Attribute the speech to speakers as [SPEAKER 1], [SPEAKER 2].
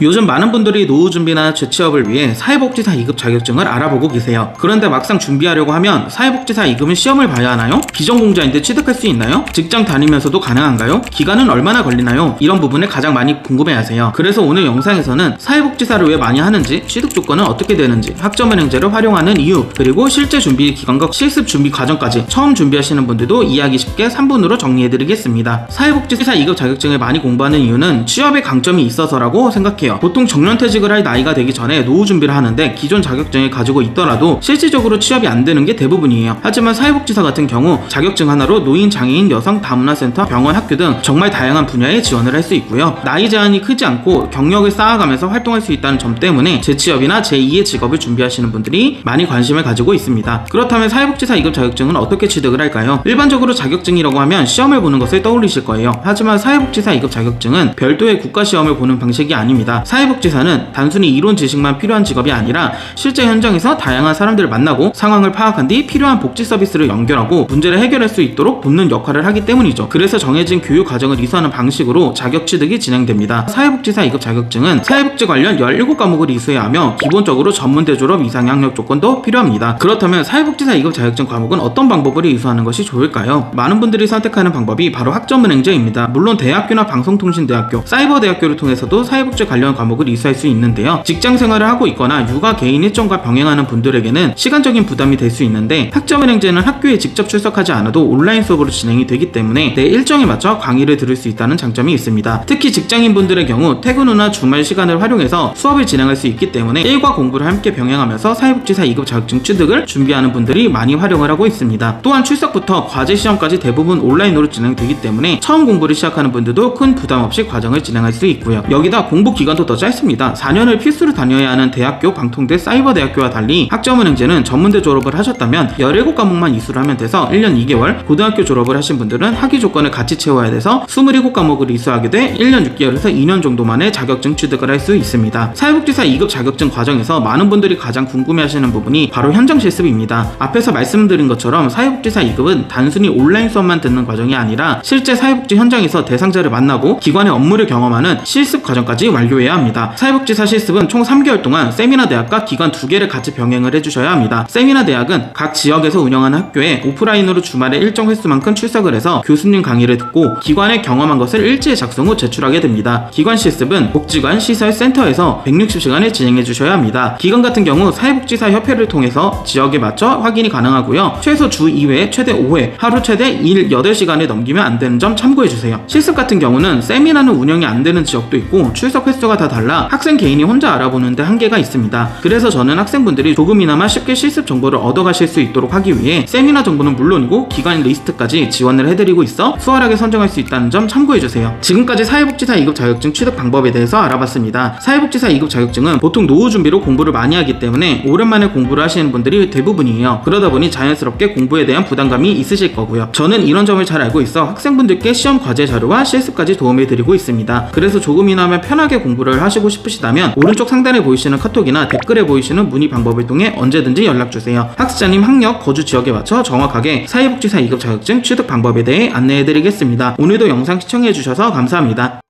[SPEAKER 1] 요즘 많은 분들이 노후 준비나 재취업을 위해 사회복지사 2급 자격증을 알아보고 계세요. 그런데 막상 준비하려고 하면 사회복지사 2급은 시험을 봐야 하나요? 비전공자인데 취득할 수 있나요? 직장 다니면서도 가능한가요? 기간은 얼마나 걸리나요? 이런 부분을 가장 많이 궁금해하세요. 그래서 오늘 영상에서는 사회복지사를 왜 많이 하는지, 취득 조건은 어떻게 되는지, 학점은행제를 활용하는 이유, 그리고 실제 준비 기간과 실습 준비 과정까지 처음 준비하시는 분들도 이해하기 쉽게 3분으로 정리해드리겠습니다. 사회복지사 2급 자격증을 많이 공부하는 이유는 취업에 강점이 있어서라고 생각해요. 보통 정년퇴직을 할 나이가 되기 전에 노후 준비를 하는데 기존 자격증을 가지고 있더라도 실질적으로 취업이 안 되는 게 대부분이에요. 하지만 사회복지사 같은 경우 자격증 하나로 노인, 장애인, 여성, 다문화센터, 병원, 학교 등 정말 다양한 분야에 지원을 할 수 있고요. 나이 제한이 크지 않고 경력을 쌓아가면서 활동할 수 있다는 점 때문에 재취업이나 제2의 직업을 준비하시는 분들이 많이 관심을 가지고 있습니다. 그렇다면 사회복지사 2급 자격증은 어떻게 취득을 할까요? 일반적으로 자격증이라고 하면 시험을 보는 것을 떠올리실 거예요. 하지만 사회복지사 2급 자격증은 별도의 국가시험을 보는 방식이 아닙니다. 사회복지사는 단순히 이론 지식만 필요한 직업이 아니라 실제 현장에서 다양한 사람들을 만나고 상황을 파악한 뒤 필요한 복지 서비스를 연결하고 문제를 해결할 수 있도록 돕는 역할을 하기 때문이죠. 그래서 정해진 교육 과정을 이수하는 방식으로 자격 취득이 진행됩니다. 사회복지사 2급 자격증은 사회복지 관련 17과목을 이수해야 하며 기본적으로 전문대 졸업 이상의 학력 조건도 필요합니다. 그렇다면 사회복지사 2급 자격증 과목은 어떤 방법으로 이수하는 것이 좋을까요? 많은 분들이 선택하는 방법이 바로 학점은행제입니다. 물론 대학교나 방송통신대학교, 사이버대학교를 통해서도 사회복지 관련 과목을 이수할 수 있는데요. 직장 생활을 하고 있거나 육아 개인 일정과 병행하는 분들에게는 시간적인 부담이 될 수 있는데 학점은행제는 학교에 직접 출석하지 않아도 온라인 수업으로 진행이 되기 때문에 내 일정에 맞춰 강의를 들을 수 있다는 장점이 있습니다. 특히 직장인분들의 경우 퇴근 후나 주말 시간을 활용해서 수업을 진행할 수 있기 때문에 일과 공부를 함께 병행하면서 사회복지사 2급 자격증 취득을 준비하는 분들이 많이 활용을 하고 있습니다. 또한 출석부터 과제 시험까지 대부분 온라인으로 진행되기 때문에 처음 공부를 시작하는 분들도 큰 부담 없이 과정을 진행할 수 있고요. 여기다 공부 기간도 더 짧습니다. 4년을 필수로 다녀야 하는 대학교, 방통대, 사이버대학교와 달리 학점은행제는 전문대 졸업을 하셨다면 17과목만 이수를 하면 돼서 1년 2개월, 고등학교 졸업을 하신 분들은 학위 조건을 같이 채워야 돼서 27과목을 이수하게 돼 1년 6개월에서 2년 정도 만에 자격증 취득을 할 수 있습니다. 사회복지사 2급 자격증 과정에서 많은 분들이 가장 궁금해하시는 부분이 바로 현장 실습입니다. 앞에서 말씀드린 것처럼 사회복지사 2급은 단순히 온라인 수업만 듣는 과정이 아니라 실제 사회복지 현장에서 대상자를 만나고 기관의 업무를 경험하는 실습 과정까지 완료해야 합니다. 사회복지사 실습은 총 3개월 동안 세미나 대학과 기관 2개를 같이 병행을 해주셔야 합니다. 세미나 대학은 각 지역에서 운영하는 학교에 오프라인으로 주말에 일정 횟수만큼 출석을 해서 교수님 강의를 듣고 기관에 경험한 것을 일지에 작성 후 제출하게 됩니다. 기관 실습은 복지관, 시설, 센터에서 160시간을 진행해 주셔야 합니다. 기관 같은 경우 사회복지사 협회를 통해서 지역에 맞춰 확인이 가능하고요. 최소 주 2회, 최대 5회, 하루 최대 일 8시간을 넘기면 안 되는 점 참고해 주세요. 실습 같은 경우는 세미나는 운영이 안 되는 지역도 있고 출석 횟수가 다 달라 학생 개인이 혼자 알아보는데 한계가 있습니다. 그래서 저는 학생분들이 조금이나마 쉽게 실습 정보를 얻어가실 수 있도록 하기 위해 세미나 정보는 물론이고 기관 리스트까지 지원을 해드리고 있어 수월하게 선정할 수 있다는 점 참고해주세요. 지금까지 사회복지사 2급 자격증 취득 방법에 대해서 알아봤습니다. 사회복지사 2급 자격증은 보통 노후 준비로 공부를 많이 하기 때문에 오랜만에 공부를 하시는 분들이 대부분이에요. 그러다 보니 자연스럽게 공부에 대한 부담감이 있으실 거고요. 저는 이런 점을 잘 알고 있어 학생분들께 시험 과제 자료와 실습까지 도움해드리고 있습니다. 그래서 조금이나마 편하게 공부를 하시고 싶으시다면 오른쪽 상단에 보이시는 카톡이나 댓글에 보이시는 문의 방법을 통해 언제든지 연락주세요. 학습자님 학력, 거주 지역에 맞춰 정확하게 사회복지사 2급 자격증 취득 방법에 대해 안내해드리겠습니다. 오늘도 영상 시청해주셔서 감사합니다.